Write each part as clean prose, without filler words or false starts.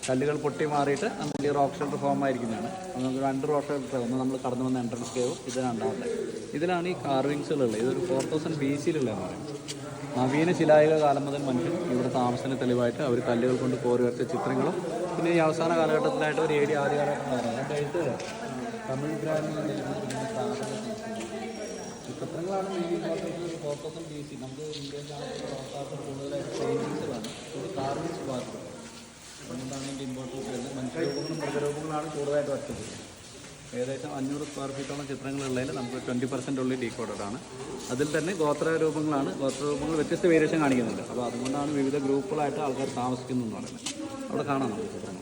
കല്ലുകൾ പൊട്ടി മാറിയിട്ട് നമുക്ക് ഈ റോക്ക് ഷെൽട്ടർ ഫോം ആയിരിക്കുന്നതാണ്. നമുക്ക് 2 റോക്ക് ഷെൽട്ടർ, ഒന്ന് നമ്മൾ കടന്നു വന്ന എൻട്രൻസ് കേവും, ഇത് രണ്ടാമത്തെ. ഇതിലാണ് ഈ കാർവിങ്സുകളുള്ളത്. ഇതൊരു 4000 BC-ലുള്ളതെന്ന് പറയുന്നത്. നവീന ശിലായുഗ കാലം മുതൽ മനുഷ്യൻ ഇവിടെ താമസത്തിന് തെളിവായിട്ട് അവർ കല്ലുകൾ കൊണ്ട് കോറി വരച്ച ചിത്രങ്ങളും പിന്നെ ഈ അവസാന കാലഘട്ടത്തിലായിട്ട് ഒരു AD ആദ്യ കാലഘട്ടം തമിഴ് ബ്രാഹ്മണ ചിത്രങ്ങളാണ് മെയിൻ 4000 BC. നമുക്ക് ഇന്ത്യയിൽ കൂടുതലായിട്ട് പെയിൻറ്റിങ്സുകളാണ്, കാർവിങ്സ് ഭാഗത്ത്. അതുകൊണ്ടാണ് ഇതിൻ്റെ ഇമ്പോർട്ടൻസ് വരുന്നത്. മനുഷ്യരൂപങ്ങളും മൃഗരൂപങ്ങളാണ് കൂടുതലായിട്ട് വരച്ചത്. ഏകദേശം 500 സ്ക്വയർ ഫീറ്റോളം ചിത്രങ്ങളുള്ളതിൽ നമുക്ക് 20% ഉള്ളിൽ ഡീകോഡഡ് ആണ്. അതിൽ തന്നെ ഗോത്രരൂപങ്ങളാണ്. ഗോത്രരൂപങ്ങൾ വ്യത്യസ്ത വേരിയേഷൻ കാണിക്കുന്നുണ്ട്. അപ്പോൾ അതുകൊണ്ടാണ് വിവിധ ഗ്രൂപ്പുകളായിട്ട് ആൾക്കാർ താമസിക്കുന്നു എന്ന് പറയുന്നത്. അവിടെ കാണാം നമുക്ക് ചിത്രങ്ങൾ.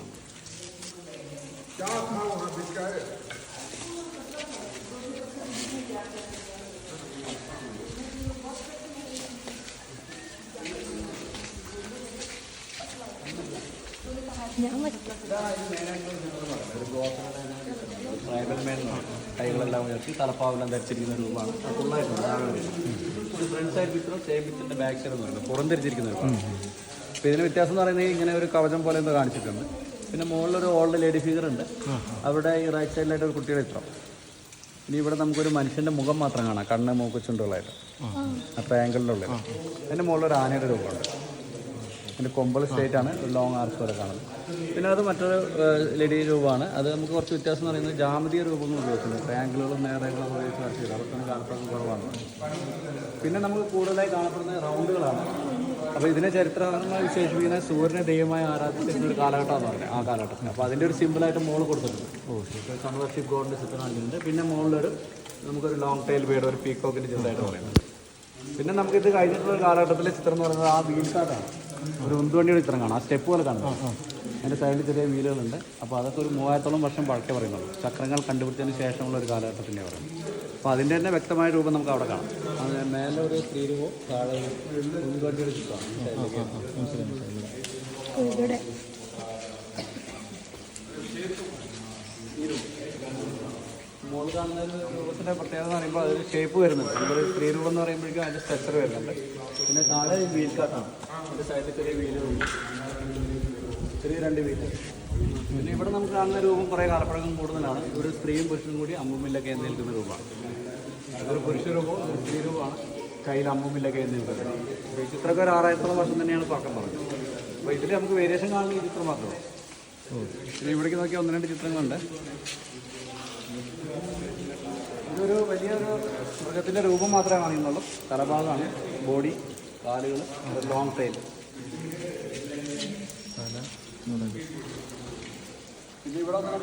ട്രൈബൽ മേൻ കൈകളെല്ലാം ഉയർത്തി തലപ്പാവെല്ലാം ധരിച്ചിരിക്കുന്ന രൂപമാണ്. ഫുള്ളായിട്ടുണ്ട്. ഫ്രണ്ട് സൈഡ് പിക്ചറും സെയിം പിക്ചറിൻ്റെ ബാക്ക് സൈഡ് എന്ന് പറയുന്നത് പുറംതിരിച്ചിരിക്കുന്ന രൂപമാണ്. അപ്പോൾ ഇതിന് വ്യത്യാസം എന്ന് പറയുന്നത് ഇങ്ങനെ ഒരു കവചം പോലെ എന്തോ കാണിച്ചിട്ടുണ്ട്. പിന്നെ മുകളിലൊരു ഓൾഡ് ലേഡി ഫിഗർ ഉണ്ട്. അവിടെ ഈ റൈറ്റ് സൈഡിലായിട്ട് ഒരു കുട്ടിയുടെ ചിത്രം. ഇനി ഇവിടെ നമുക്കൊരു മനുഷ്യൻ്റെ മുഖം മാത്രം കാണാം, കണ്ണ് മൂക്ക് ചുണ്ടുകളായിട്ട് ആ ട്രയാങ്കിളിൻ്റെ. അതിൻ്റെ മുകളിലൊരു ആനയുടെ രൂപമുണ്ട്. അതിൻ്റെ കൊമ്പൾ സ്ട്രേറ്റ് ആണ്, ഒരു ലോങ് ആർക്ക് പോലെ കാണുന്നത്. പിന്നെ അത് മറ്റൊരു ലേഡി രൂപമാണ്. അത് നമുക്ക് കുറച്ച് വ്യത്യാസം എന്ന് പറയുന്നത് ജാമതീയ രൂപങ്ങൾ ഉപയോഗിക്കുന്നത്, ട്രയാങ്കിളുകളും നേരങ്ങളും ഉപയോഗിച്ച് വരച്ച് ചെയ്ത് അവർക്കാണ് കാലപ്രകം കുറവാണ്. പിന്നെ നമുക്ക് കൂടുതലായി കാണപ്പെടുന്നത് റൗണ്ടുകളാണ്. അപ്പോൾ ഇതിനെ ചരിത്രപരമായി വിശേഷിപ്പിക്കുന്ന സൂര്യനെ ദൈവമായി ആരാധിച്ചിരുന്ന ഒരു കാലഘട്ടമെന്ന് പറയുന്നത് ആ കാലഘട്ടത്തിൽ. അപ്പോൾ അതിൻ്റെ ഒരു സിമ്പിളായിട്ട് മോള് കൊടുത്തിട്ടുണ്ട്. സൺവർഷിപ്പ് ഗോഡിൻ്റെ ചിത്രം കാണിക്കുന്നുണ്ട്. പിന്നെ മുകളിലൊരു നമുക്കൊരു ലോങ് ടൈൽ ബേഡ്, ഒരു പീക്കോക്കിൻ്റെ ചിത്രമായിട്ട് പറയുന്നത്. പിന്നെ നമുക്കിത് കഴിഞ്ഞിട്ടുള്ള കാലഘട്ടത്തിലെ ചിത്രം എന്ന് പറയുന്നത് ആ വീൽ കാർഡാണ്. ഒരു ഉന്തുവണ്ടിയുടെ ചിത്രം കാണാം, ആ സ്റ്റെപ്പ് പോലെ കാണാം. അതിൻ്റെ സൈഡിൽ ചെറിയ വീലുകളുണ്ട്. അപ്പോൾ അതൊക്കെ ഒരു 3000-ഓളം വർഷം പഴക്കേ പറയുന്നുള്ളൂ. ചക്രങ്ങൾ കണ്ടുപിടിച്ചതിന് ശേഷമുള്ള ഒരു കാലഘട്ടത്തിൻ്റെ പറയുന്നത്. അപ്പോൾ അതിൻ്റെ തന്നെ വ്യക്തമായ രൂപം നമുക്ക് അവിടെ കാണാം. അത് മേലെ ഒരു സ്ത്രീരൂപവും താഴെ ഉന്തുവണ്ടിയുടെ ചിത്രമാണ്. മുകളിൽ കാണുന്ന ഒരു രൂപത്തിൻ്റെ പ്രത്യേകത എന്ന് പറയുമ്പോൾ അതൊരു ഷേപ്പ് വരുന്നുണ്ട്. ഒരു സ്ത്രീരൂപം എന്ന് പറയുമ്പോഴേക്കും അതിൻ്റെ സ്ട്രക്ചർ വരുന്നുണ്ട്. പിന്നെ താഴെ വീൽ കാട്ടാണ്. അതിൻ്റെ സൈഡിൽ ചെറിയ വീലുകളുണ്ട്, ചെറിയ 2 വീല്. പിന്നെ ഇവിടെ നമുക്ക് കാണുന്ന രൂപം കുറേ കാലപ്പഴക്കം കൂടുതലാണ്. ഒരു സ്ത്രീയും പുരുഷനും കൂടി അമ്മുമില്ലൊക്കെ നിൽക്കുന്ന രൂപമാണ്. അതൊരു പുരുഷ രൂപവും ഒരു സ്ത്രീ രൂപമാണ്. കയ്യിൽ അമ്മുമില്ലൊക്കെ നിൽക്കുന്നത്. അപ്പോൾ ഈ ചിത്രമൊക്കെ ഒരു 6000-ഓളം വർഷം തന്നെയാണ് പഴക്കം പറഞ്ഞത്. അപ്പോൾ ഇതിൽ നമുക്ക് വേരിയേഷൻ കാണുന്ന ഈ ചിത്രം മാത്രമേ. പിന്നെ ഇവിടേക്ക് നോക്കിയാൽ 1-2 ചിത്രങ്ങളുണ്ട്. ഇതൊരു വലിയൊരു മൃഗത്തിൻ്റെ രൂപം മാത്രമേ കാണുന്നുള്ളൂ. തലഭാഗമാണ്, ബോഡി, കാലുകൾ, ലോങ് ടൈൽ. പിന്നെ ഇവിടെ നമ്മൾ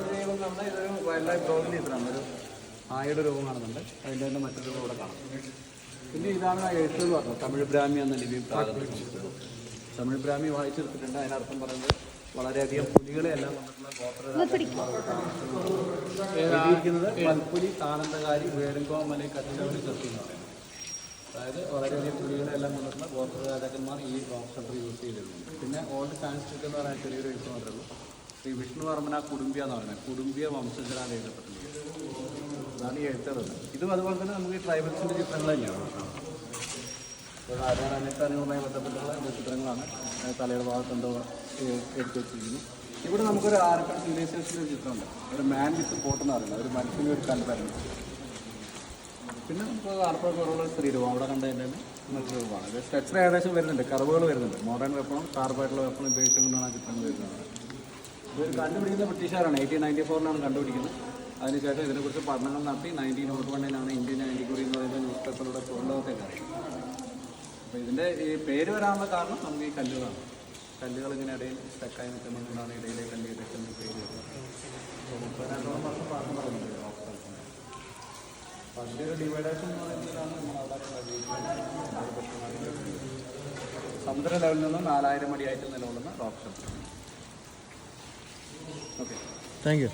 ഇതൊരു വൈൽഡ് ലൈഫ് ഡോഗിൻ്റെ ചിത്രമാണ്. ഒരു ആയുടെ രൂപം കാണുന്നുണ്ട്. അതിൻ്റെ തന്നെ മറ്റൊരു രൂപം ഇവിടെ കാണാം. പിന്നെ ഇതാണ് എഴുത്ത് എന്ന് പറഞ്ഞത്. തമിഴ് ബ്രാഹ്മി എന്ന ലിപി തമിഴ് ബ്രാഹ്മി വായിച്ചെടുത്തിട്ടുണ്ട്. അതിനർത്ഥം പറയുന്നത് വളരെയധികം പുലികളെ എല്ലാം എഴുതിയിരിക്കുന്നത് പൽപ്പുലി, താനന്തകാരി, വേടുങ്കോമല, കച്ചവടി, ചർത്തി എന്ന് പറയുന്നത്. അതായത് വളരെയധികം പുലികളെ എല്ലാം കൊണ്ടിട്ടുള്ള ഗോത്ര രാജാക്കന്മാർ ഈ റോക്ക് ഷെൽട്ടർ യൂസ് ചെയ്തിരുന്നു. പിന്നെ ഓൾഡ് സാൻസ്ക്രിറ്റ് എന്ന് പറയുന്ന ചെറിയൊരു എഴുത്ത് മാത്രമേ ഉള്ളൂ. ഈ വിഷ്ണുവർമ്മന കുടുംബിയ എന്ന് പറയുന്നത് കുടുംബിയ വംശജരാണ് എഴുതപ്പെട്ടിട്ടുണ്ട്. അതാണ് ഈ എഴുത്തുള്ളത്. ഇതും അതുപോലെ തന്നെ നമുക്ക് ഈ ട്രൈബൽസിൻ്റെ ചിത്രങ്ങൾ തന്നെയാണ്. ഇപ്പോൾ ആചാരാനുഷ്ഠാനങ്ങളുമായി ബന്ധപ്പെട്ടുള്ള ചിത്രങ്ങളാണ്. തലയുടെ ഭാഗത്തുണ്ടോ എടുത്തു വെച്ചിരിക്കുന്നു. ഇവിടെ നമുക്കൊരു ആരക്കൽ സിവിലൈസേഷൻ്റെ ഒരു ചിത്രമുണ്ട്. ഒരു മാൻ വിത്ത് പോട്ട് എന്ന് പറയുന്നത്, ഒരു മനുഷ്യൻ്റെ ഒരു കൽപ്പരണം. പിന്നെ നമുക്ക് കാർപ്പറക്കുള്ള സ്ത്രീ രൂപം അവിടെ കണ്ടതിൻ്റെ തന്നെ മറ്റൊരു രൂപമാണ്. ഇത് സ്ട്രക്ചർ ഏകദേശം വരുന്നുണ്ട്, കർവുകൾ വരുന്നുണ്ട്. മോഡേൺ വെപ്പണും ഷാർപ്പായിട്ടുള്ള വെപ്പണും ഉപയോഗിച്ചുകൊണ്ടാണ് ആ ചിത്രങ്ങൾ വരുന്നത്. ഇത് കണ്ടുപിടിക്കുന്ന ബ്രിട്ടീഷുകാരാണ്. 1894 കണ്ടുപിടിക്കുന്നത്. അതിനുശേഷം ഇതിനെക്കുറിച്ച് പഠനങ്ങൾ നടത്തി 1901 ഇന്ത്യൻ ആൻറ്റിക്വറി എന്ന് പറയുന്ന ന്യൂസ് പേപ്പറിലൂടെ പുറലോകത്തേക്ക് അറിയാം. അപ്പോൾ ഇതിൻ്റെ ഈ പേര് വരാനുള്ള കാരണം നമുക്ക് ഈ കല്ലുകളാണ്. കല്ലുകൾ ഇങ്ങനെ ഇടയിൽ സ്റ്റക്കായി നിൽക്കുന്നതുകൊണ്ടാണ് ഇടയിലെ കല്ല് ഇടയ്ക്കുന്ന പേര് വരുന്നത്. 32 വർഷം പറഞ്ഞു പറയുന്നത് അപ്പോൾ അതിൻ്റെ ഒരു ഡിവൈഡേഷൻ എന്ന് പറയുന്നതാണ് സമുദ്ര ലെവലിൽ നിന്ന് 4000 അടിയായിട്ട് നിലകൊള്ളുന്ന rock shelter. Okay, thank you.